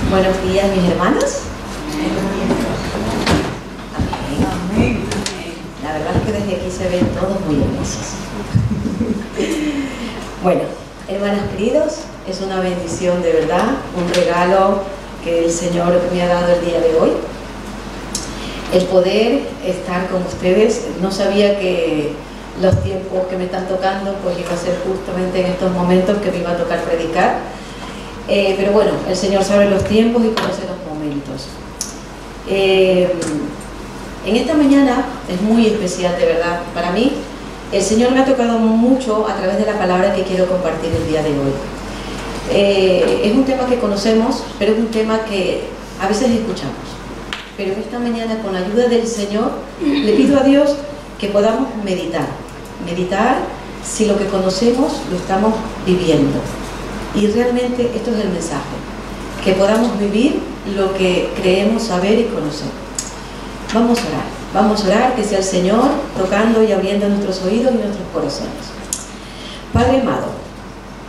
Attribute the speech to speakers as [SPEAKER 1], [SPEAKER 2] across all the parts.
[SPEAKER 1] Buenos días, mis hermanos. Amén. La verdad es que desde aquí se ven todos muy hermosos. Bueno, hermanos queridos, es una bendición de verdad, un regalo que el Señor me ha dado el día de hoy. El poder estar con ustedes. No sabía que los tiempos que me están tocando pues iba a ser justamente en estos momentos que me iba a tocar predicar. Pero bueno, el Señor sabe los tiempos y conoce los momentos. En esta mañana es muy especial, de verdad, para mí. El Señor me ha tocado mucho a través de la palabra que quiero compartir el día de hoy. Es un tema que conocemos, pero es un tema que a veces escuchamos. Pero en esta mañana, con la ayuda del Señor, le pido a Dios que podamos meditar. Meditar si lo que conocemos lo estamos viviendo. Y realmente esto es el mensaje, que podamos vivir lo que creemos saber y conocer. Vamos a orar, que sea el Señor tocando y abriendo nuestros oídos y nuestros corazones. Padre amado,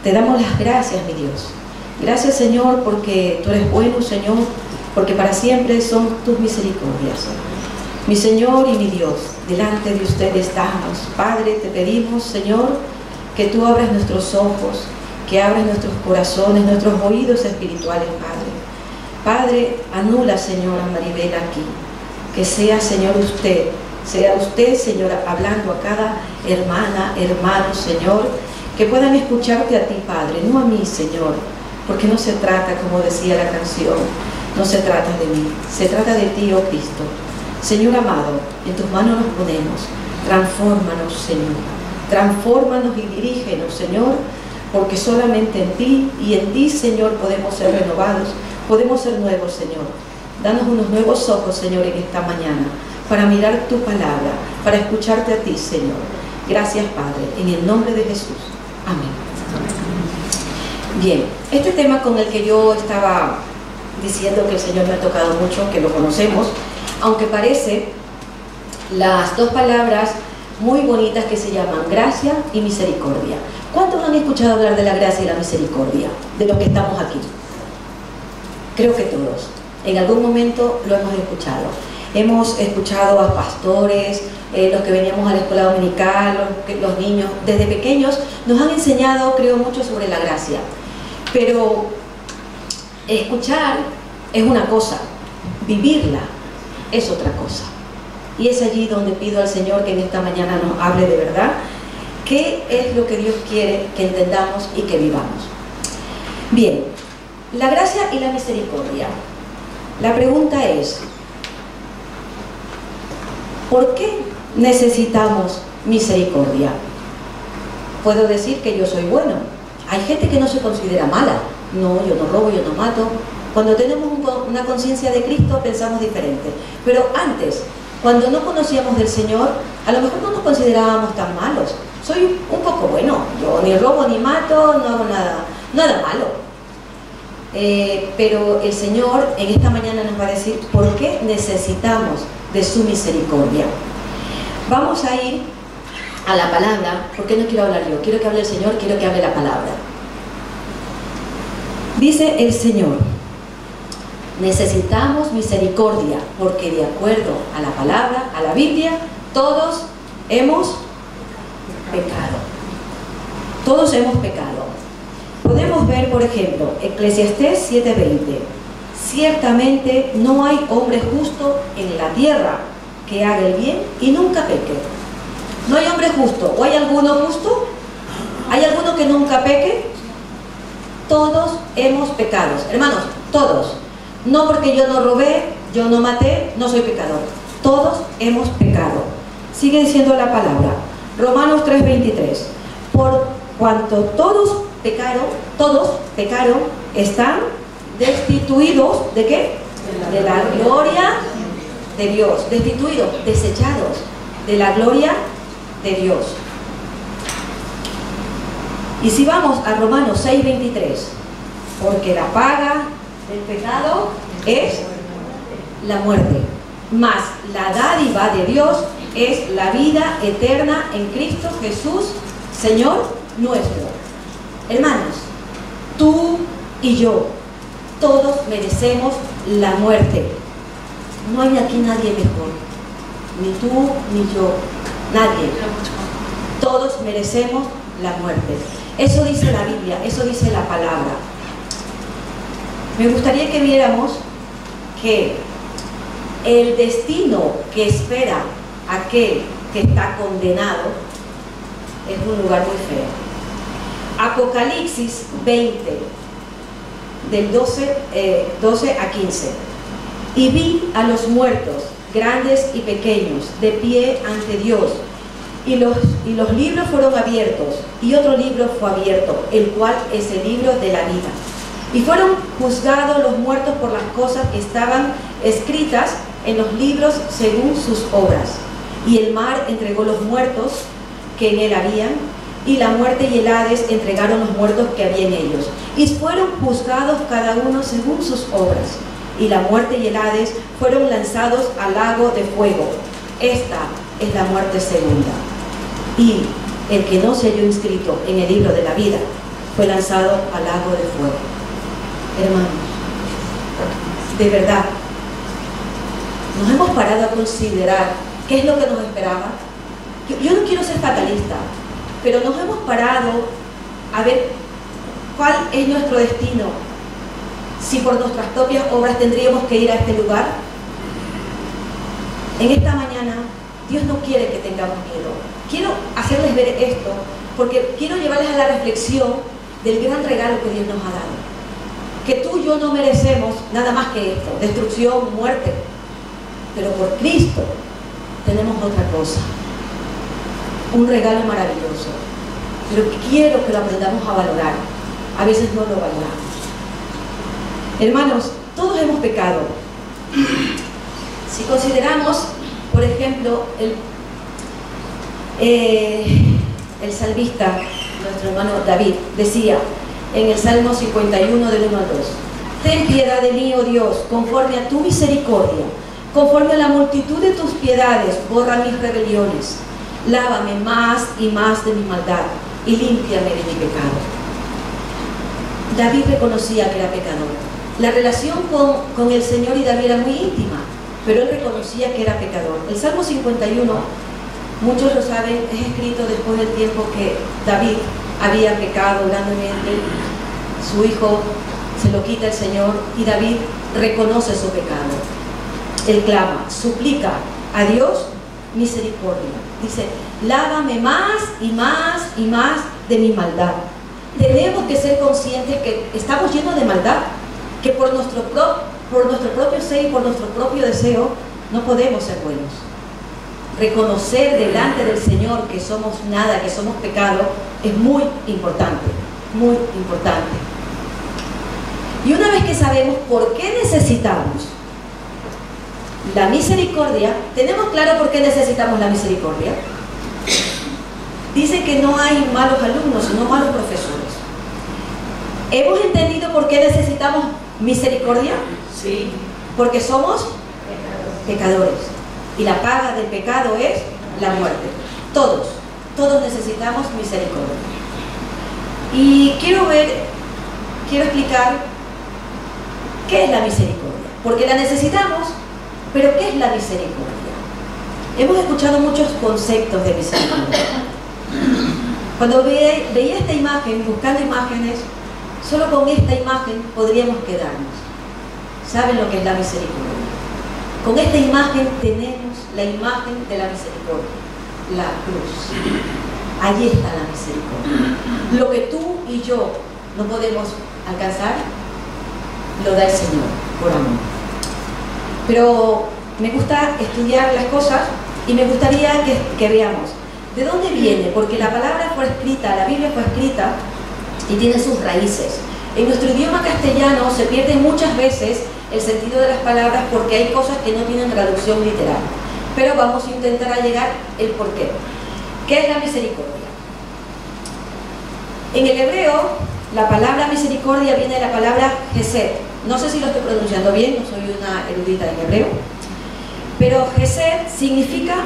[SPEAKER 1] te damos las gracias, mi Dios. Gracias, Señor, porque tú eres bueno, Señor, porque para siempre son tus misericordias. Mi Señor y mi Dios, delante de usted estamos. Padre, te pedimos, Señor, que tú abras nuestros ojos, que abras nuestros corazones, nuestros oídos espirituales, Padre. Padre, anula, Señor, a Maribel aquí. Que sea, Señor, usted, Señor, hablando a cada hermana, hermano, Señor, que puedan escucharte a ti, Padre, no a mí, Señor, porque no se trata, como decía la canción, no se trata de mí, se trata de ti, oh Cristo. Señor amado, en tus manos nos ponemos. Transfórmanos, Señor. Transfórmanos y dirígenos, Señor, porque solamente en ti y en ti, Señor, podemos ser renovados, podemos ser nuevos, Señor. Danos unos nuevos ojos, Señor, en esta mañana, para mirar tu palabra, para escucharte a ti, Señor. Gracias, Padre, en el nombre de Jesús. Amén. Bien, este tema con el que yo estaba diciendo que el Señor me ha tocado mucho, que lo conocemos, aunque parece las dos palabras muy bonitas que se llaman gracia y misericordia. ¿Cuántos han escuchado hablar de la gracia y la misericordia? De los que estamos aquí. Creo que todos. En algún momento lo hemos escuchado. Hemos escuchado a pastores, los que veníamos a la escuela dominical, los niños, desde pequeños, nos han enseñado, creo, mucho sobre la gracia. Pero escuchar es una cosa, vivirla es otra cosa. Y es allí donde pido al Señor que en esta mañana nos hable de verdad qué es lo que Dios quiere que entendamos y que vivamos. Bien, la gracia y la misericordia. La pregunta es, ¿por qué necesitamos misericordia? Puedo decir que yo soy bueno. Hay gente que no se considera mala. No, yo no robo, yo no mato. Cuando tenemos una conciencia de Cristo pensamos diferente. Pero antes, cuando no conocíamos del Señor, a lo mejor no nos considerábamos tan malos. Soy un poco bueno. Yo ni robo ni mato, no hago nada malo. Pero el Señor en esta mañana nos va a decir por qué necesitamos de su misericordia. Vamos a ir a la palabra, porque no quiero hablar yo, quiero que hable el Señor, quiero que hable la palabra. Dice el Señor, necesitamos misericordia, porque de acuerdo a la palabra, a la Biblia, todos hemos pecado. Todos hemos pecado. Podemos ver, por ejemplo, Eclesiastés 7:20. Ciertamente no hay hombre justo en la tierra que haga el bien y nunca peque. No hay hombre justo. ¿O hay alguno justo? ¿Hay alguno que nunca peque? Todos hemos pecado. Hermanos, todos. No porque yo no robé, yo no maté, no soy pecador. Todos hemos pecado. Sigue diciendo la palabra. Romanos 3:23. Por cuanto todos pecaron, están destituidos ¿de qué? De la gloria de Dios. Destituidos, desechados de la gloria de Dios. Y si vamos a Romanos 6:23, porque la paga del pecado es la muerte, mas la dádiva de Dios es la vida eterna en Cristo Jesús, Señor nuestro. Hermanos, tú y yo Todos merecemos la muerte. No hay aquí nadie mejor, ni tú ni yo, nadie. Todos merecemos la muerte. Eso dice la Biblia, eso dice la palabra. Me gustaría que viéramos que el destino que espera aquel que está condenado es un lugar muy feo. Apocalipsis 20, del 12 a 15. Y vi a los muertos, grandes y pequeños, de pie ante Dios, y los libros fueron abiertos, y otro libro fue abierto, el cual es el libro de la vida. Y fueron juzgados los muertos por las cosas que estaban escritas en los libros según sus obras. Y el mar entregó los muertos que en él habían, y la muerte y el Hades entregaron los muertos que había en ellos. Y fueron juzgados cada uno según sus obras. Y la muerte y el Hades fueron lanzados al lago de fuego. Esta es la muerte segunda. Y el que no se halló inscrito en el libro de la vida fue lanzado al lago de fuego. Hermanos, de verdad, nos hemos parado a considerar qué es lo que nos esperaba. Yo no quiero ser fatalista, pero nos hemos parado a ver cuál es nuestro destino. Si por nuestras propias obras tendríamos que ir a este lugar. En esta mañana, Dios no quiere que tengamos miedo. Quiero hacerles ver esto, porque quiero llevarles a la reflexión del gran regalo que Dios nos ha dado. Que tú y yo no merecemos nada más que esto, destrucción, muerte. Pero por Cristo tenemos otra cosa. Un regalo maravilloso. Pero quiero que lo aprendamos a valorar. A veces no lo valoramos. Hermanos, todos hemos pecado. Si consideramos, por ejemplo, el salmista, nuestro hermano David, decía en el Salmo 51 del 1 al 2: ten piedad de mí, oh Dios, conforme a tu misericordia, conforme a la multitud de tus piedades, borra mis rebeliones, lávame más y más de mi maldad y límpiame de mi pecado. David reconocía que era pecador. La relación con el Señor y David era muy íntima, pero él reconocía que era pecador. El Salmo 51, muchos lo saben, es escrito después del tiempo que David había pecado grandemente. Su hijo se lo quita el Señor y David reconoce su pecado. Él clama, suplica a Dios misericordia. Dice, lávame más y más y más de mi maldad. Tenemos que ser conscientes que estamos llenos de maldad, que por nuestro propio ser y por nuestro propio deseo no podemos ser buenos. Reconocer delante del Señor que somos nada, que somos pecado, es muy importante, muy importante. Y una vez que sabemos por qué necesitamos la misericordia, ¿tenemos claro por qué necesitamos la misericordia? Dice que no hay malos alumnos, sino malos profesores. ¿Hemos entendido por qué necesitamos misericordia?
[SPEAKER 2] Sí.
[SPEAKER 1] Porque somos pecadores. Y la paga del pecado es la muerte. Todos necesitamos misericordia. Y quiero explicar qué es la misericordia. Porque la necesitamos, pero ¿qué es la misericordia? Hemos escuchado muchos conceptos de misericordia. Cuando veía esta imagen, buscando imágenes, solo con esta imagen podríamos quedarnos. ¿Saben lo que es la misericordia? Con esta imagen tenemos la imagen de la misericordia, la cruz. Allí está la misericordia. Lo que tú y yo no podemos alcanzar, lo da el Señor por amor. Pero me gusta estudiar las cosas y me gustaría que veamos de dónde viene, porque la palabra fue escrita, la Biblia fue escrita y tiene sus raíces. En nuestro idioma castellano se pierde muchas veces el sentido de las palabras porque hay cosas que no tienen traducción literal. Pero vamos a intentar llegar el porqué. ¿Qué es la misericordia? En el hebreo, la palabra misericordia viene de la palabra Gesed. No sé si lo estoy pronunciando bien, no soy una erudita en hebreo. Pero Gesed significa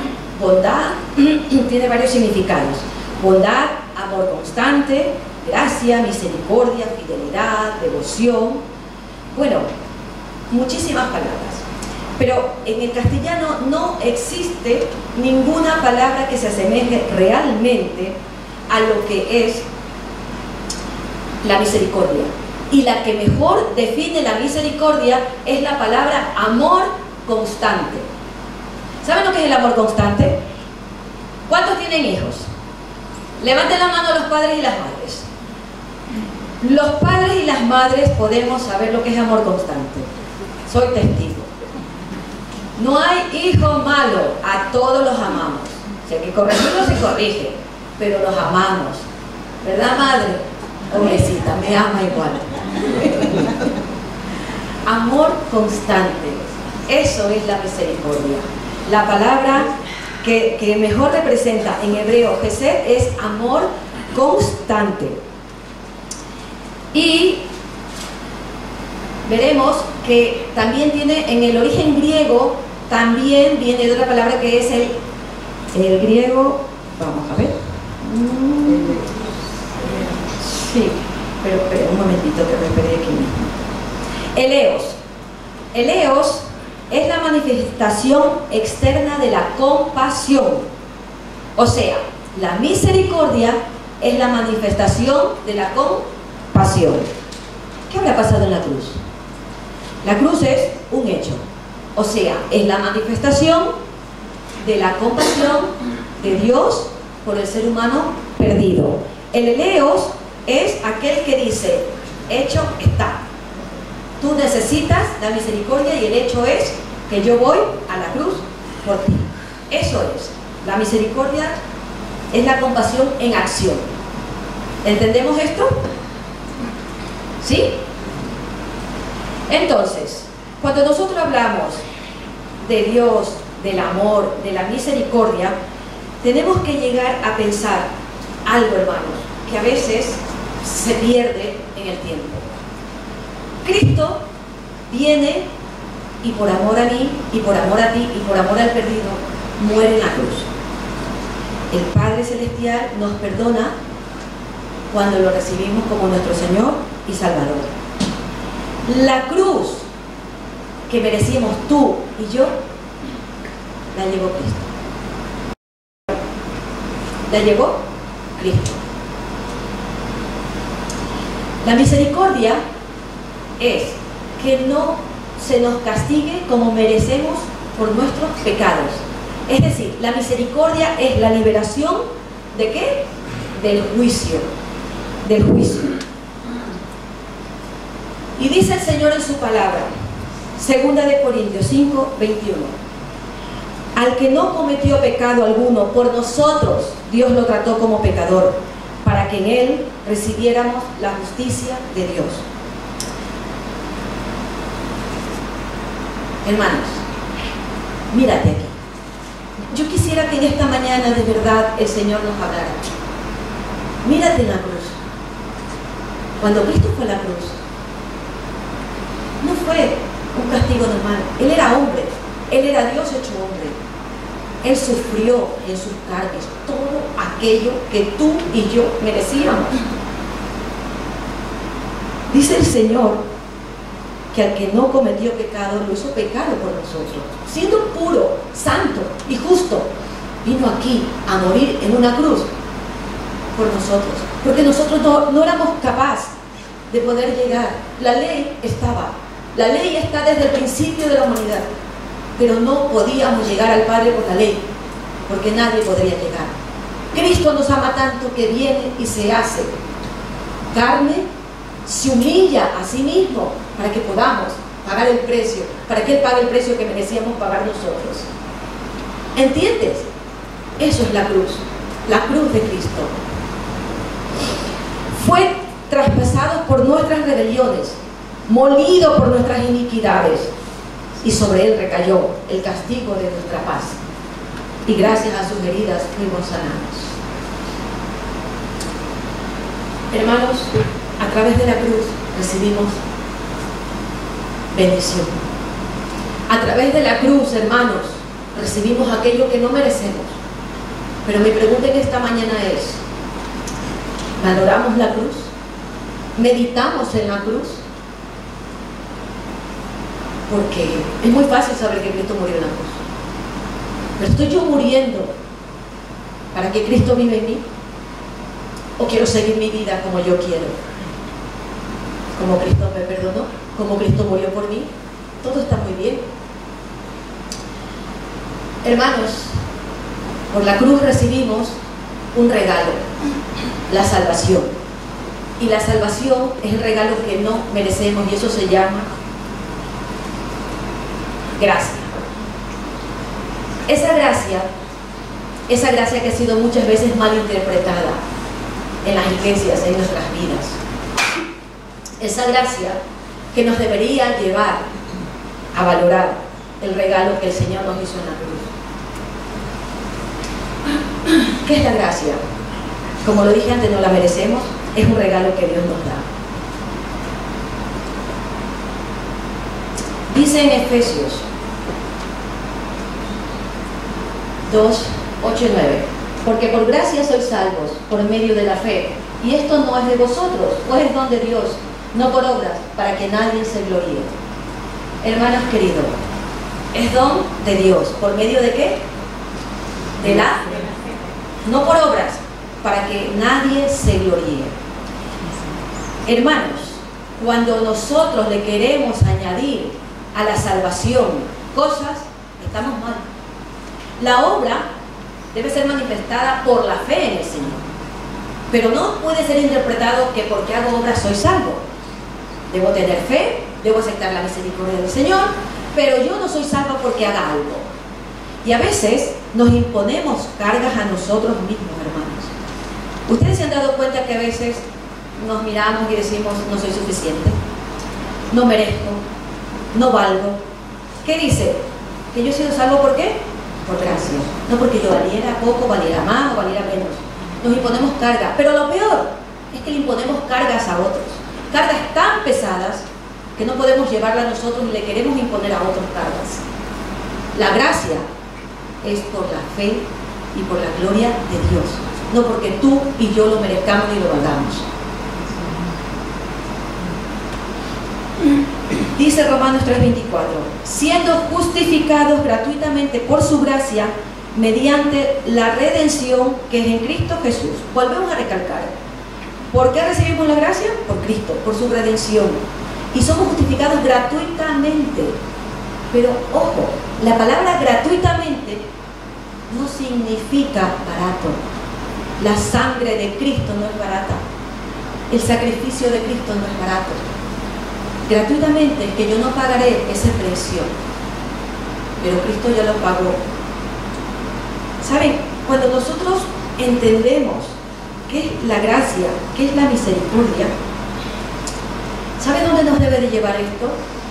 [SPEAKER 1] bondad, tiene varios significados. Bondad, amor constante, gracia, misericordia, fidelidad, devoción. Bueno, muchísimas palabras. Pero en el castellano no existe ninguna palabra que se asemeje realmente a lo que es la misericordia. Y la que mejor define la misericordia es la palabra amor constante. ¿Saben lo que es el amor constante? ¿Cuántos tienen hijos? Levanten la mano los padres y las madres. Los padres y las madres podemos saber lo que es amor constante. Soy testigo. No hay hijo malo, a todos los amamos. Si hay que corregirlos, se corrige, pero los amamos. ¿Verdad, madre? Pobrecita, me ama igual. Amor constante. Eso es la misericordia. La palabra que mejor representa en hebreo Gesed es amor constante. Y veremos que también tiene en el origen griego, también viene de otra palabra que es el griego, vamos a ver. Sí, pero un momentito que me perdí aquí mismo. Eleos. Eleos es la manifestación externa de la compasión. O sea, la misericordia es la manifestación de la compasión. ¿Qué habrá pasado en la cruz? La cruz es un hecho. O sea, es la manifestación de la compasión de Dios por el ser humano perdido. El eleos es aquel que dice, hecho está. Tú necesitas la misericordia y el hecho es que yo voy a la cruz por ti. Eso es. La misericordia es la compasión en acción. ¿Entendemos esto? ¿Sí? Entonces, cuando nosotros hablamos de Dios, del amor, de la misericordia, tenemos que llegar a pensar algo, hermanos, que a veces se pierde en el tiempo. Cristo viene y por amor a mí, y por amor a ti, y por amor al perdido, muere en la cruz. El Padre Celestial nos perdona cuando lo recibimos como nuestro Señor y Salvador. La cruz que merecíamos tú y yo, la llevó Cristo. La llevó Cristo. La misericordia es que no se nos castigue como merecemos por nuestros pecados. Es decir, la misericordia es la liberación ¿de qué? Del juicio. Del juicio. Y dice el Señor en su palabra, 2 de Corintios 5, 21. Al que no cometió pecado alguno, por nosotros Dios lo trató como pecador, para que en él recibiéramos la justicia de Dios. Hermanos, mírate aquí. Yo quisiera que en esta mañana de verdad el Señor nos hablara. Mírate en la cruz. Cuando Cristo fue a la cruz, no fue un castigo normal. Él era hombre, Él era Dios hecho hombre. Él sufrió en sus carnes todo aquello que tú y yo merecíamos. Dice el Señor que al que no cometió pecado, lo hizo pecado por nosotros. Siendo puro, santo y justo, vino aquí a morir en una cruz por nosotros. Porque nosotros no éramos capaces de poder llegar. La ley estaba. La ley está desde el principio de la humanidad. Pero no podíamos llegar al Padre por la ley, porque nadie podría llegar. Cristo nos ama tanto que viene y se hace carne, se humilla a sí mismo para que podamos pagar el precio, para que Él pague el precio que merecíamos pagar nosotros. ¿Entiendes? Eso es la cruz de Cristo. Fue traspasado por nuestras rebeliones, molido por nuestras iniquidades, y sobre Él recayó el castigo de nuestra paz, y gracias a sus heridas fuimos sanados. Hermanos, a través de la cruz recibimos bendición. A través de la cruz, hermanos, recibimos aquello que no merecemos. Pero mi pregunta en esta mañana es, ¿valoramos la cruz? ¿Meditamos en la cruz? Porque es muy fácil saber que Cristo murió en la cruz. Pero estoy yo muriendo para que Cristo viva en mí. ¿O quiero seguir mi vida como yo quiero? Como Cristo me perdonó, como Cristo murió por mí. Todo está muy bien. Hermanos, por la cruz recibimos un regalo, la salvación. Y la salvación es el regalo que no merecemos, y eso se llama gracia. Esa gracia que ha sido muchas veces mal interpretada en las iglesias, en nuestras vidas. Esa gracia que nos debería llevar a valorar el regalo que el Señor nos hizo en la cruz. ¿Qué es la gracia? Como lo dije antes, no la merecemos, es un regalo que Dios nos da. Dice en Efesios 2, 8 y 9: porque por gracia sois salvos, por medio de la fe, y esto no es de vosotros, pues es don de Dios, no por obras, para que nadie se gloríe. Hermanos queridos, es don de Dios. ¿Por medio de qué? De la fe. No por obras, para que nadie se gloríe. Hermanos, cuando nosotros le queremos añadir a la salvación cosas, estamos mal. La obra debe ser manifestada por la fe en el Señor, pero no puede ser interpretado que porque hago obras soy salvo. Debo tener fe, debo aceptar la misericordia del Señor, pero yo no soy salvo porque haga algo. Y a veces nos imponemos cargas a nosotros mismos, hermanos. Ustedes se han dado cuenta que a veces nos miramos y decimos: no soy suficiente, no merezco, no valgo. ¿Qué dice? Que yo he sido salvo, ¿por qué? Por gracia, no porque yo valiera poco, valiera más o valiera menos. Nos imponemos cargas, pero lo peor es que le imponemos cargas a otros, cargas tan pesadas que no podemos llevarlas nosotros y le queremos imponer a otros cargas. La gracia es por la fe y por la gloria de Dios, no porque tú y yo lo merezcamos y lo valgamos. Dice Romanos 3:24: siendo justificados gratuitamente por su gracia, mediante la redención que es en Cristo Jesús. Volvemos a recalcar: ¿por qué recibimos la gracia? Por Cristo, por su redención. Y somos justificados gratuitamente. Pero ojo, la palabra gratuitamente no significa barato. La sangre de Cristo no es barata. El sacrificio de Cristo no es barato. Gratuitamente, que yo no pagaré ese precio, pero Cristo ya lo pagó. ¿Saben? Cuando nosotros entendemos qué es la gracia, qué es la misericordia, ¿saben dónde nos debe de llevar esto?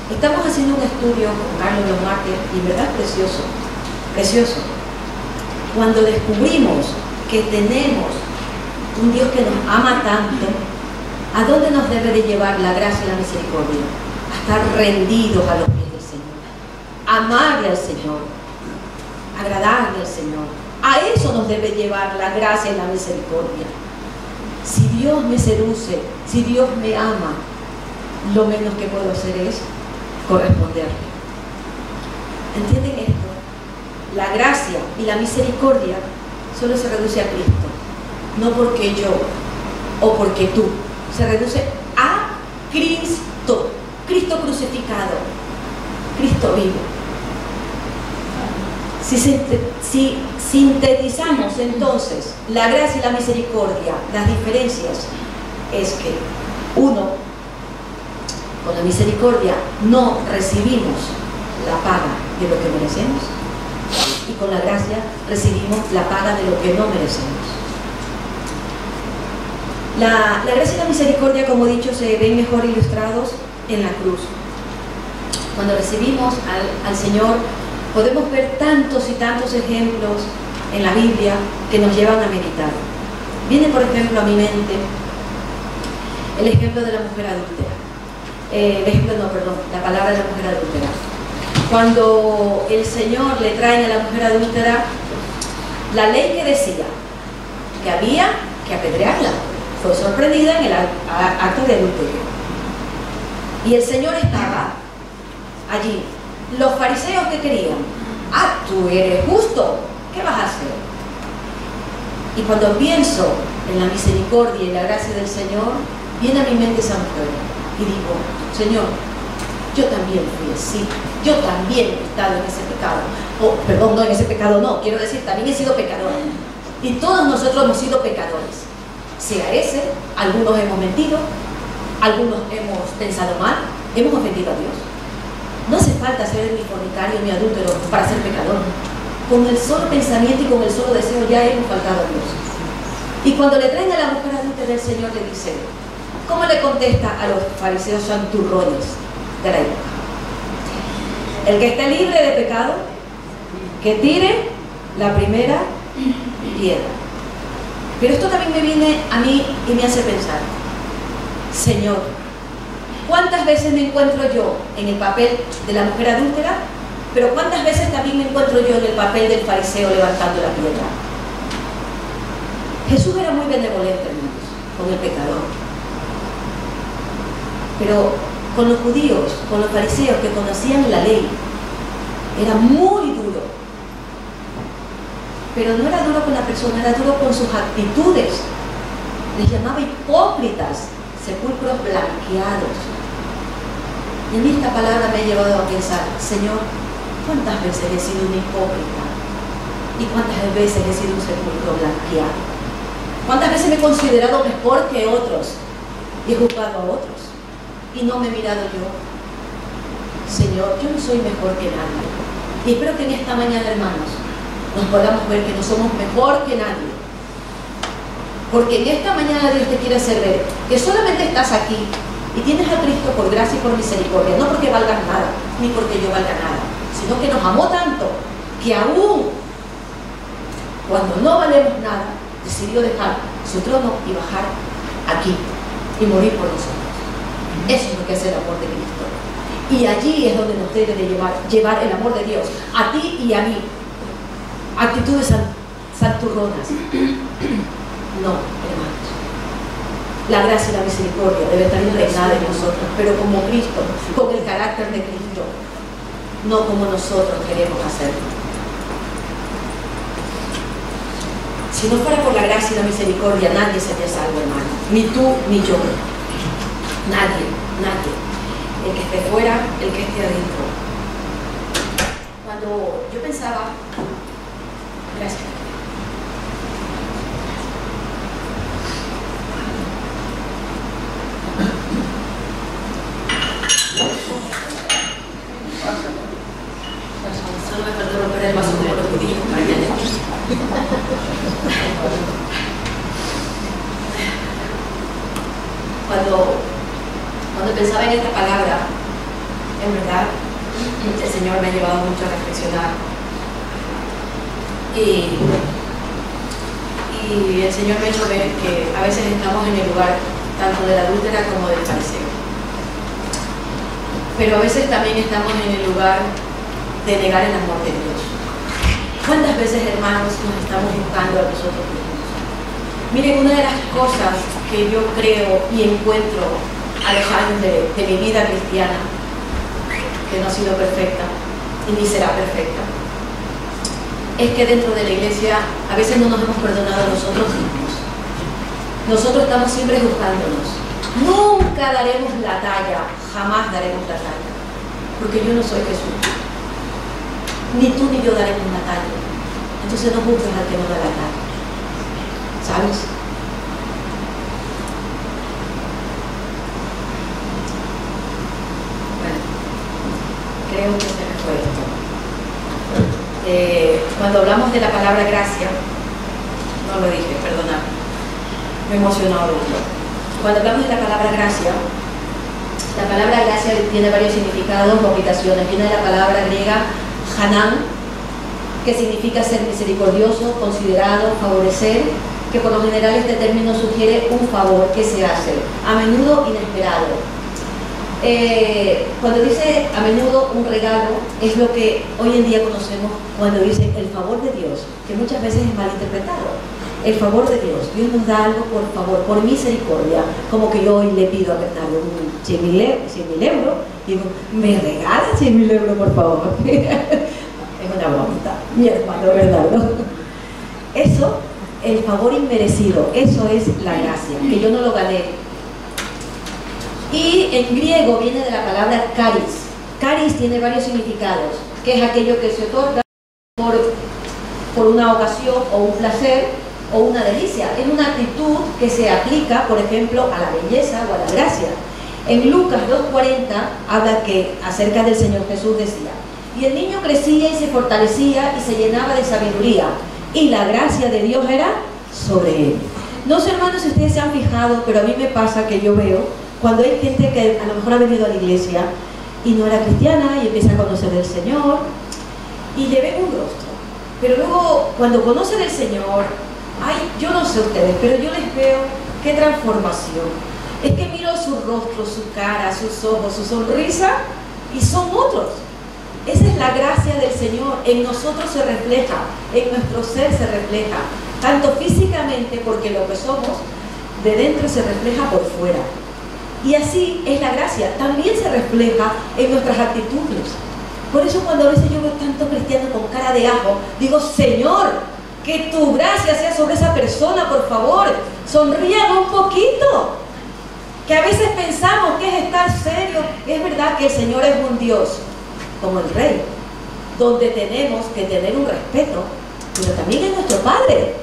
[SPEAKER 1] Estamos haciendo un estudio con Carlos los Mártires y en verdad precioso, precioso. Cuando descubrimos que tenemos un Dios que nos ama tanto, ¿a dónde nos debe de llevar la gracia y la misericordia? A estar rendidos a los pies del Señor, amarle al Señor, agradarle al Señor. A eso nos debe llevar la gracia y la misericordia. Si Dios me seduce, si Dios me ama, lo menos que puedo hacer es corresponderle. ¿Entienden esto? La gracia y la misericordia solo se reduce a Cristo, no porque yo o porque tú. Se reduce a Cristo, Cristo crucificado, Cristo vivo. Si sintetizamos entonces la gracia y la misericordia, las diferencias es que uno, con la misericordia no recibimos la paga de lo que merecemos, y con la gracia recibimos la paga de lo que no merecemos. La gracia y la misericordia, como he dicho, se ven mejor ilustrados en la cruz. Cuando recibimos al Señor, podemos ver tantos y tantos ejemplos en la Biblia que nos llevan a meditar. Viene, por ejemplo, a mi mente el ejemplo de la mujer adúltera. La palabra de la mujer adúltera. Cuando el Señor le trae a la mujer adúltera la ley que decía que había que apedrearla, fue sorprendida en el acto de adulterio. Y el Señor estaba allí. Los fariseos, ¿qué querían? Ah, tú eres justo, ¿qué vas a hacer? Y cuando pienso en la misericordia y la gracia del Señor, viene a mi mente esa mujer y digo, Señor, yo también fui así, yo también he estado en ese pecado. Perdón, no en ese pecado, no, quiero decir, también he sido pecador. Y todos nosotros hemos sido pecadores. Sea ese, algunos hemos mentido, algunos hemos pensado mal, hemos ofendido a Dios. No hace falta ser ni fornicario ni adúltero para ser pecador. Con el solo pensamiento y con el solo deseo ya hemos faltado a Dios. Y cuando le traen a la mujer adúltera, el Señor le dice, ¿cómo le contesta a los fariseos santurrones de la época? El que esté libre de pecado, que tire la primera piedra. Pero esto también me viene a mí y me hace pensar, Señor, ¿cuántas veces me encuentro yo en el papel de la mujer adúltera? Pero ¿cuántas veces también me encuentro yo en el papel del fariseo levantando la piedra? Jesús era muy benevolente, hermanos, con el pecador. Pero con los judíos, con los fariseos que conocían la ley, era muy duro. Pero no era duro con la persona, era duro con sus actitudes. Les llamaba hipócritas, sepulcros blanqueados. Y a mí esta palabra me ha llevado a pensar, Señor, ¿cuántas veces he sido un hipócrita? ¿Y cuántas veces he sido un sepulcro blanqueado? ¿Cuántas veces me he considerado mejor que otros y he juzgado a otros? Y no me he mirado yo. Señor, yo no soy mejor que nadie. Y espero que en esta mañana, hermanos, nos podamos ver que no somos mejor que nadie. Porque en esta mañana Dios te quiere hacer ver que solamente estás aquí y tienes a Cristo por gracia y por misericordia, no porque valgas nada, ni porque yo valga nada, sino que nos amó tanto que aún cuando no valemos nada, decidió dejar su trono y bajar aquí y morir por nosotros. Eso es lo que hace el amor de Cristo. Y allí es donde nos debe de llevar el amor de Dios, a ti y a mí. Actitudes santurronas. No, hermanos. La gracia y la misericordia debe estar impregnada en nosotros, pero como Cristo, con el carácter de Cristo, no como nosotros queremos hacerlo. Si no fuera por la gracia y la misericordia, nadie sería salvo, hermano. Ni tú, ni yo. Nadie, nadie. El que esté fuera, el que esté adentro. Cuando yo pensaba, gracias. Solo me faltó romper el vaso como los judíos. Cuando pensaba en esta palabra, en verdad, el Señor me ha llevado mucho a reflexionar. Y el Señor me ha hecho ver que a veces estamos en el lugar tanto de la adúltera como del fariseo. Pero a veces también estamos en el lugar de negar el amor de Dios. ¿Cuántas veces, hermanos, nos estamos buscando a nosotros mismos? Miren, una de las cosas que yo creo y encuentro a los años de mi vida cristiana, que no ha sido perfecta y ni será perfecta, es que dentro de la iglesia a veces no nos hemos perdonado a nosotros mismos. Nosotros estamos siempre juzgándonos. Nunca daremos la talla, jamás daremos la talla, porque yo no soy Jesús. Ni tú ni yo daremos la talla. Entonces no juzgues al que no da la talla. ¿Sabes? Bueno, creo que se me fue esto. Cuando hablamos de la palabra gracia, no lo dije, perdonad, me he emocionado mucho. Cuando hablamos de la palabra gracia tiene varios significados o aplicaciones. Viene de la palabra griega Hanan, que significa ser misericordioso, considerado, favorecer, que por lo general este término sugiere un favor que se hace, a menudo inesperado. Cuando dice a menudo un regalo, es lo que hoy en día conocemos cuando dice el favor de Dios, que muchas veces es mal interpretado. el favor de Dios. Dios nos da algo por favor, por misericordia. Como que yo hoy le pido a Bernardo 100.000 euros, digo, ¿me regalas 100.000 euros, por favor? Es una bromita, mi hermano Bernardo. Eso, el favor inmerecido, eso es la gracia, que yo no lo gané. Y en griego viene de la palabra caris. Caris tiene varios significados, que es aquello que se otorga por una ocasión o un placer o una delicia. Es una actitud que se aplica, por ejemplo, a la belleza o a la gracia. En Lucas 2:40 habla que acerca del Señor Jesús decía: y el niño crecía y se fortalecía y se llenaba de sabiduría, y la gracia de Dios era sobre él. No sé, hermanos, si ustedes se han fijado, pero a mí me pasa que yo veo cuando hay gente que a lo mejor ha venido a la iglesia y no era cristiana y empieza a conocer del Señor y le ven un rostro, pero luego cuando conocen del Señor, ay, yo no sé ustedes, pero yo les veo qué transformación. Es que miro su rostro, su cara, sus ojos, su sonrisa, y son otros. Esa es la gracia del Señor. En nosotros se refleja, en nuestro ser se refleja, tanto físicamente, porque lo que somos de dentro se refleja por fuera. Y así es la gracia, también se refleja en nuestras actitudes. Por eso cuando a veces yo veo tanto cristiano con cara de ajo, digo, Señor, que tu gracia sea sobre esa persona, por favor, sonrían un poquito. Que a veces pensamos que es estar serio. Es verdad que el Señor es un Dios como el Rey, donde tenemos que tener un respeto, pero también es nuestro Padre.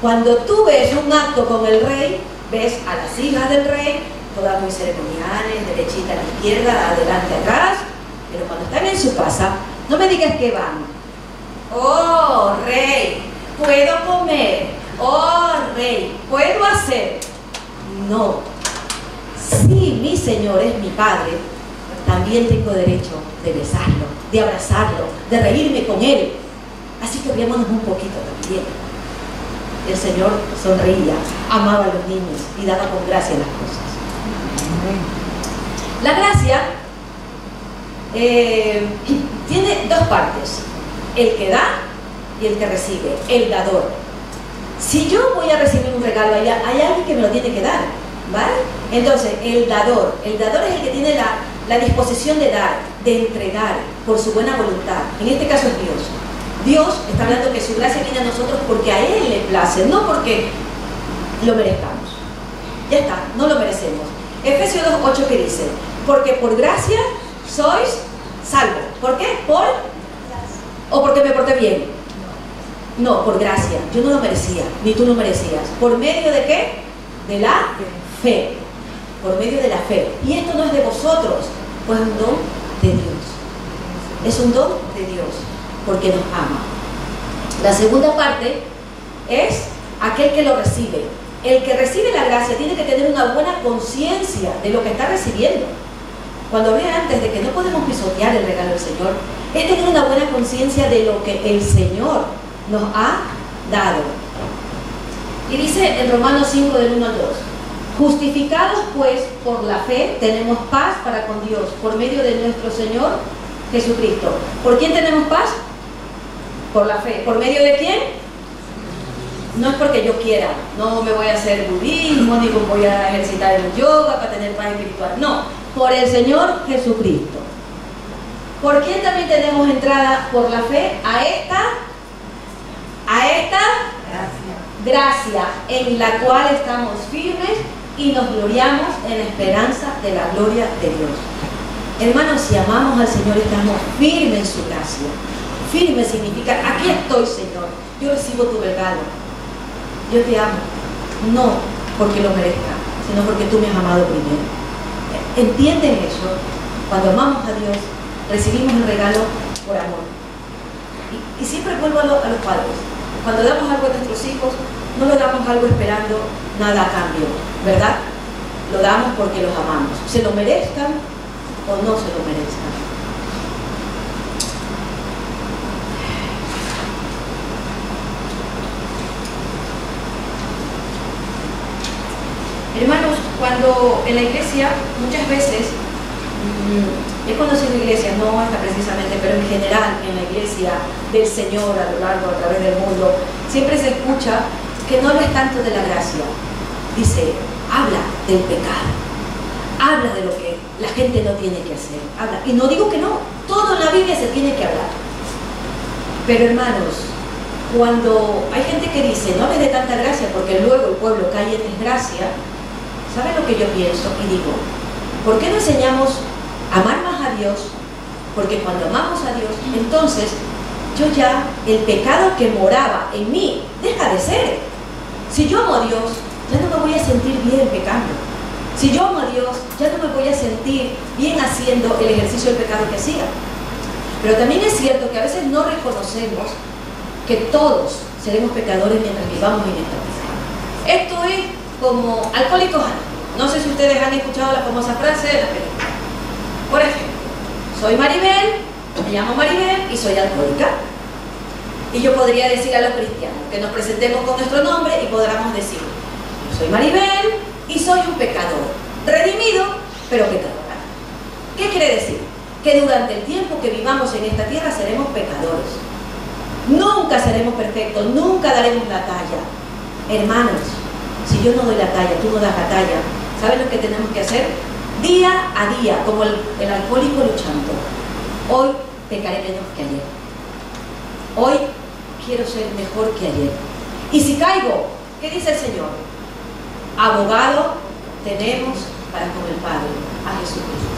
[SPEAKER 1] Cuando tú ves un acto con el Rey, ves a las hijas del Rey, todas muy ceremoniales, derechita a la izquierda, adelante, atrás, pero cuando están en su casa, no me digas que van. Oh, Rey, puedo comer. Oh, Rey, puedo hacer. No. Si mi Señor es mi Padre, también tengo derecho de besarlo, de abrazarlo, de reírme con Él. Así que riámonos un poquito también. El Señor sonreía, amaba a los niños y daba con gracia las cosas. La gracia tiene dos partes: el que da y el que recibe, el dador. Si yo voy a recibir un regalo, hay alguien que me lo tiene que dar, ¿vale? Entonces, el dador es el que tiene la disposición de dar, de entregar por su buena voluntad. En este caso es Dios. Dios está hablando que su gracia viene a nosotros porque a Él le place, no porque lo merezcamos. Ya está, no lo merecemos. Efesios 2:8, que dice: porque por gracia sois salvos. ¿Por qué? ¿O porque me porté bien? No, por gracia. Yo no lo merecía, ni tú lo merecías. ¿Por medio de qué? De la fe. Por medio de la fe. Y esto no es de vosotros, pues es un don de Dios. Es un don de Dios, porque nos ama. La segunda parte es aquel que lo recibe. El que recibe la gracia tiene que tener una buena conciencia de lo que está recibiendo. Cuando hablé antes de que no podemos pisotear el regalo del Señor, es tener una buena conciencia de lo que el Señor nos ha dado. Y dice en Romanos 5, del 1 al 2: justificados pues por la fe, tenemos paz para con Dios por medio de nuestro Señor Jesucristo. ¿Por quién tenemos paz? Por la fe. ¿Por medio de quién? No es porque yo quiera, no me voy a hacer budismo, ni voy a ejercitar el yoga para tener paz espiritual. No, por el Señor Jesucristo. ¿Por quién también tenemos entrada por la fe? A esta gracia en la cual estamos firmes y nos gloriamos en la esperanza de la gloria de Dios. Hermanos, si amamos al Señor, estamos firmes en su gracia. Firme significa: aquí estoy, Señor, yo recibo tu regalo, yo te amo, no porque lo merezca, sino porque tú me has amado primero. ¿Entienden eso? Cuando amamos a Dios, recibimos el regalo por amor. Y siempre vuelvo a los padres. Cuando damos algo a nuestros hijos, no le damos algo esperando nada a cambio, ¿verdad? Lo damos porque los amamos, se lo merezcan o no se lo merezcan. Hermanos, cuando en la iglesia muchas veces He conocido iglesias, no esta precisamente, pero en general en la iglesia del Señor a lo largo, a través del mundo, siempre se escucha que no habla tanto de la gracia. Dice, habla del pecado, habla de lo que la gente no tiene que hacer, habla. Y no digo que no, todo en la Biblia se tiene que hablar. Pero hermanos, cuando hay gente que dice, no le dé tanta gracia porque luego el pueblo cae en desgracia, ¿saben lo que yo pienso? Y digo, ¿por qué no enseñamos a amar más a Dios? Porque cuando amamos a Dios, entonces yo ya, el pecado que moraba en mí, deja de ser. Si yo amo a Dios, ya no me voy a sentir bien pecando. Si yo amo a Dios, ya no me voy a sentir bien haciendo el ejercicio del pecado que hacía. Pero también es cierto que a veces no reconocemos que todos seremos pecadores mientras vivamos en esta vida. Esto es como Alcohólicos Anónimos. No sé si ustedes han escuchado la famosa frase de la película. Por ejemplo, soy Maribel, me llamo Maribel y soy alcohólica. Y yo podría decir a los cristianos que nos presentemos con nuestro nombre y podamos decir, yo soy Maribel y soy un pecador, redimido, pero pecadora. ¿Qué quiere decir? Que durante el tiempo que vivamos en esta tierra seremos pecadores. Nunca seremos perfectos, nunca daremos la talla. Hermanos, si yo no doy la talla, tú no das la talla, ¿saben lo que tenemos que hacer? Día a día, como el alcohólico luchando. Hoy pecaré menos que ayer. Hoy quiero ser mejor que ayer. Y si caigo, ¿qué dice el Señor? Abogado tenemos para con el Padre, a Jesucristo.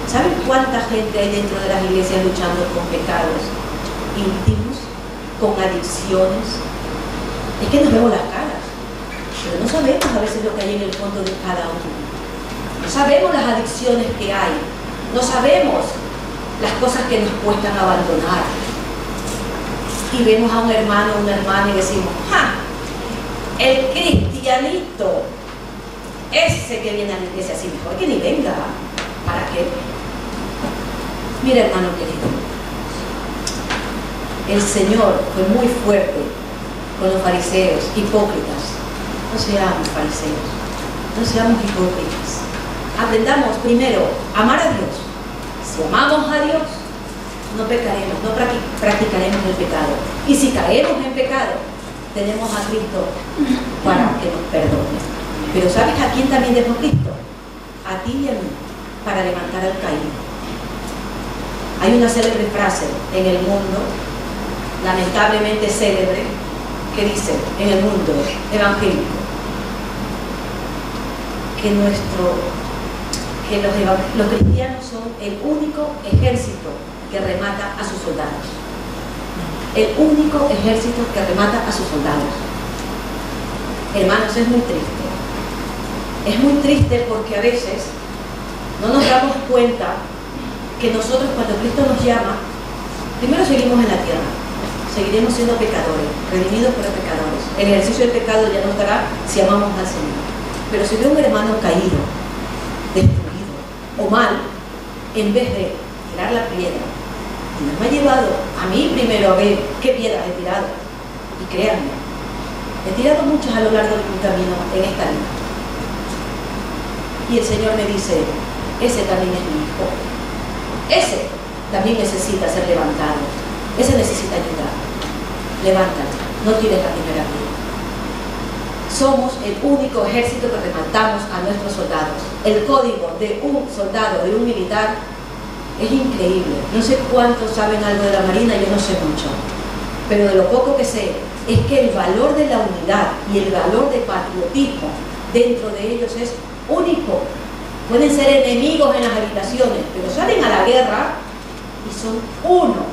[SPEAKER 1] ¿Saben cuánta gente hay dentro de las iglesias luchando con pecados íntimos, con adicciones? Es que nos vemos las caras, pero no sabemos a veces lo que hay en el fondo de cada uno. No sabemos las adicciones que hay, no sabemos las cosas que nos cuestan abandonar. Y vemos a un hermano o una hermana y decimos, ¡ja! El cristianito, ese que viene a la iglesia así, mejor que ni venga. ¿Para qué? Mira, hermano querido, el Señor fue muy fuerte con los fariseos, hipócritas. No seamos fariseos, no seamos hipócritas. Aprendamos primero a amar a Dios. Si amamos a Dios, no pecaremos, no practicaremos el pecado. Y si caemos en pecado, tenemos a Cristo para que nos perdone. Pero ¿sabes a quién también dejó Cristo? A ti y a mí, para levantar al caído. Hay una célebre frase en el mundo, lamentablemente célebre, que dice, en el mundo evangélico, que los cristianos son el único ejército que remata a sus soldados. El único ejército que remata a sus soldados. Hermanos, es muy triste. Es muy triste porque a veces no nos damos cuenta que nosotros, cuando Cristo nos llama, primero seguimos en la tierra, seguiremos siendo pecadores, redimidos pero pecadores. El ejercicio del pecado ya no estará si amamos al Señor. Pero si ve un hermano caído, destruido o mal, en vez de tirar la piedra, Dios me ha llevado a mí primero a ver qué piedras he tirado. Y créanme, he tirado muchas a lo largo de mi camino en esta vida. Y el Señor me dice, ese también es mi hijo. Ese también necesita ser levantado. Ese necesita ayuda. Levántate, no tires la primera piedra. Somos el único ejército que rematamos a nuestros soldados. El código de un soldado, de un militar, es increíble. No sé cuántos saben algo de la Marina, yo no sé mucho. Pero de lo poco que sé, es que el valor de la unidad y el valor de patriotismo dentro de ellos es único. Pueden ser enemigos en las habitaciones, pero salen a la guerra y son uno.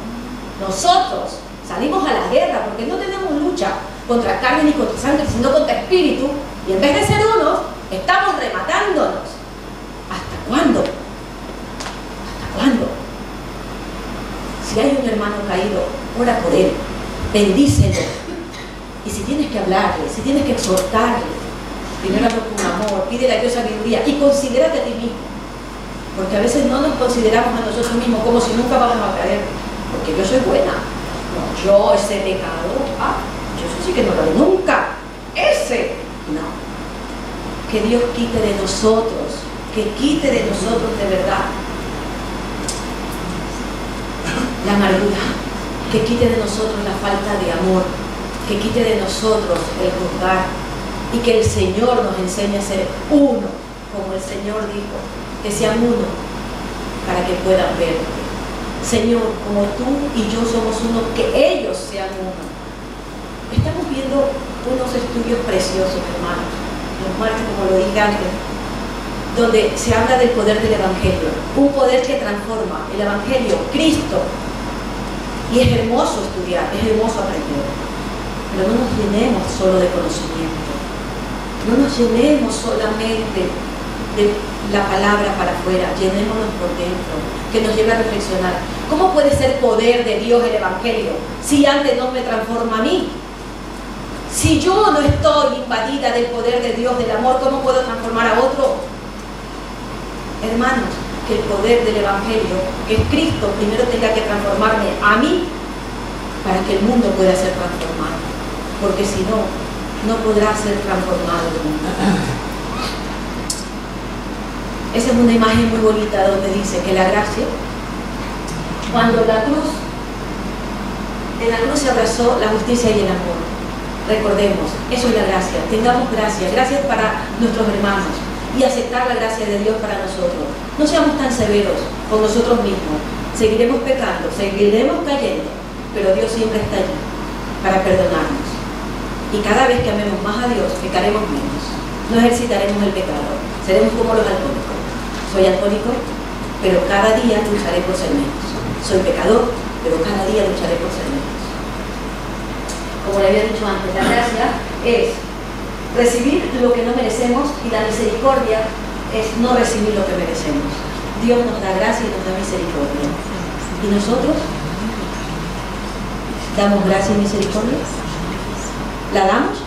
[SPEAKER 1] Nosotros salimos a la guerra porque no tenemos lucha contra carne ni contra sangre, sino contra espíritu, y en vez de ser unos, estamos rematándonos. ¿Hasta cuándo? ¿Hasta cuándo? Si hay un hermano caído, ora por él, bendícelo. Y si tienes que hablarle, si tienes que exhortarle, primero hazlo con amor, pídele a Dios sabiduría y considérate a ti mismo. Porque a veces no nos consideramos a nosotros mismos como si nunca vamos a caer. Porque yo soy buena. No, yo ese pecado, yo eso sí que no lo haré nunca. Ese, no. Que Dios quite de nosotros, que quite de nosotros de verdad la amargura, que quite de nosotros la falta de amor, que quite de nosotros el juzgar y que el Señor nos enseñe a ser uno, como el Señor dijo, que sean uno para que puedan ver. Señor, como tú y yo somos uno, que ellos sean uno. Estamos viendo unos estudios preciosos, hermanos, los martes, como lo dije antes, donde se habla del poder del Evangelio, un poder que transforma. El Evangelio, Cristo. Y es hermoso estudiar, es hermoso aprender. Pero no nos llenemos solo de conocimiento. No nos llenemos solamente de la palabra para afuera, llenémonos por dentro, que nos lleve a reflexionar. ¿Cómo puede ser poder de Dios el Evangelio si antes no me transforma a mí? Si yo no estoy invadida del poder de Dios, del amor, ¿cómo puedo transformar a otro? Hermanos, que el poder del Evangelio, que es Cristo, primero tenga que transformarme a mí para que el mundo pueda ser transformado. Porque si no, no podrá ser transformado el mundo. Esa es una imagen muy bonita donde dice que la gracia, cuando en la cruz se abrazó la justicia y el amor. Recordemos, eso es la gracia. Tengamos gracia, gracias para nuestros hermanos y aceptar la gracia de Dios para nosotros. No seamos tan severos con nosotros mismos. Seguiremos pecando, seguiremos cayendo, pero Dios siempre está allí para perdonarnos. Y cada vez que amemos más a Dios, pecaremos menos. No ejercitaremos el pecado. Seremos como los alcohólicos. Soy alcohólico, pero cada día lucharé por ser menos. Soy pecador, pero cada día lucharé por ser menos. Como le había dicho antes, la gracia es recibir lo que no merecemos y la misericordia es no recibir lo que merecemos. Dios nos da gracia y nos da misericordia. ¿Y nosotros damos gracia y misericordia? ¿La damos?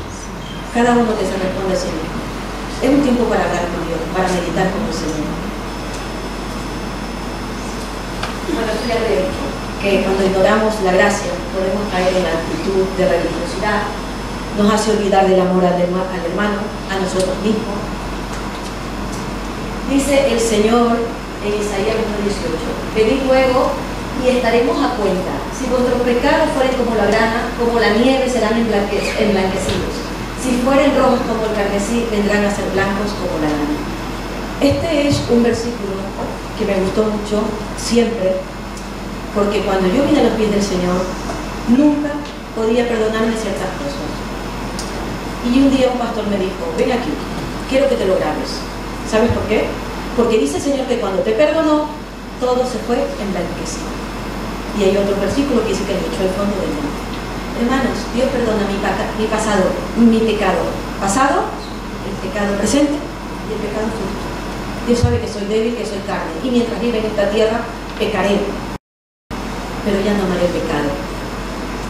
[SPEAKER 1] Cada uno que se responde a sí mismo. Es un tiempo para hablar con Dios, para meditar con el Señor. Bueno, esto ya lo he dicho, que cuando ignoramos la gracia podemos caer en la actitud de religiosidad, nos hace olvidar del amor al hermano, a nosotros mismos. Dice el Señor en Isaías 1:18, venid luego y estaremos a cuenta. Si vuestros pecados fueren como la grana, como la nieve serán emblanquecidos. Si fueren rojos como el carmesí, vendrán a ser blancos como la lana. Este es un versículo que me gustó mucho siempre, porque cuando yo vine a los pies del Señor, nunca podía perdonarme ciertas cosas. Y un día un pastor me dijo, ven aquí, quiero que te lo grabes. ¿Sabes por qué? Porque dice el Señor que cuando te perdonó, todo se fue emblanquecido. Y hay otro versículo que dice que le echó el fondo del mar. Hermanos, Dios perdona mi pasado, mi pecado pasado, el pecado presente y el pecado futuro. Dios sabe que soy débil, que soy carne, y mientras vive en esta tierra, pecaré. Pero ya no amaré el pecado.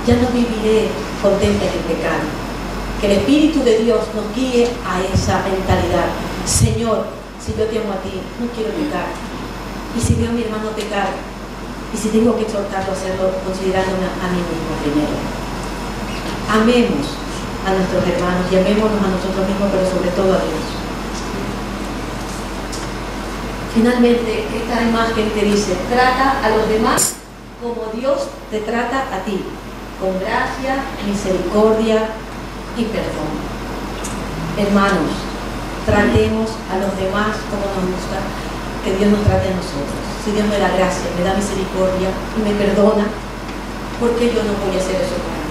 [SPEAKER 1] Ya no viviré contenta en el pecado. Que el Espíritu de Dios nos guíe a esa mentalidad. Señor, si yo te amo a ti, no quiero pecar. Y si veo a mi hermano pecar, y si tengo que exhortarlo a hacerlo, considerándome a mí mismo primero. Amemos a nuestros hermanos y amémonos a nosotros mismos, pero sobre todo a Dios. Finalmente, esta imagen te dice, trata a los demás como Dios te trata a ti, con gracia, misericordia y perdón. Hermanos, tratemos a los demás como nos gusta que Dios nos trate a nosotros. Si Dios me da gracia, me da misericordia y me perdona, ¿por qué yo no voy a hacer eso para mí?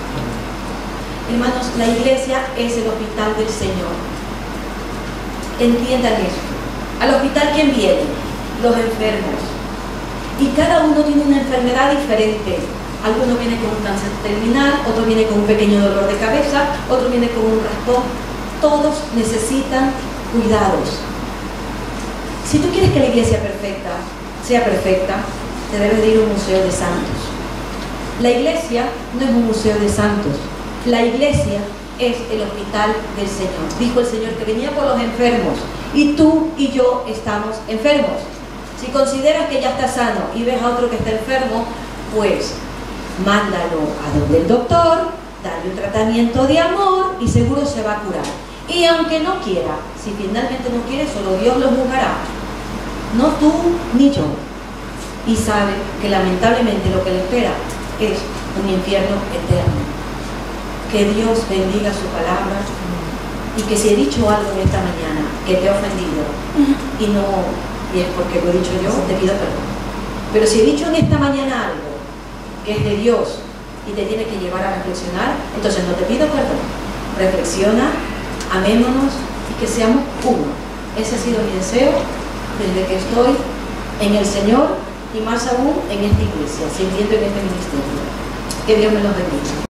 [SPEAKER 1] Hermanos, la iglesia es el hospital del Señor. Entiendan esto. Al hospital, ¿quién viene? Los enfermos. Y cada uno tiene una enfermedad diferente. Alguno viene con un cáncer terminal, otro viene con un pequeño dolor de cabeza, otro viene con un raspón. Todos necesitan cuidados. Si tú quieres que la iglesia sea perfecta, te debes de ir a un museo de santos. La iglesia no es un museo de santos. La iglesia es el hospital del Señor. Dijo el Señor que venía por los enfermos. Y tú y yo estamos enfermos. Si consideras que ya estás sano y ves a otro que está enfermo, pues mándalo a donde el doctor, dale un tratamiento de amor y seguro se va a curar. Y aunque no quiera, si finalmente no quiere, solo Dios lo juzgará. No tú ni yo. y sabe que lamentablemente lo que le espera es un infierno eterno. Que Dios bendiga su palabra y que si he dicho algo en esta mañana que te ha ofendido y es porque lo he dicho yo, te pido perdón. Pero si he dicho en esta mañana algo que es de Dios y te tiene que llevar a reflexionar, entonces no te pido perdón. Reflexiona, amémonos y que seamos uno. Ese ha sido mi deseo desde que estoy en el Señor y más aún en esta iglesia, sirviendo en este ministerio. Que Dios me los bendiga.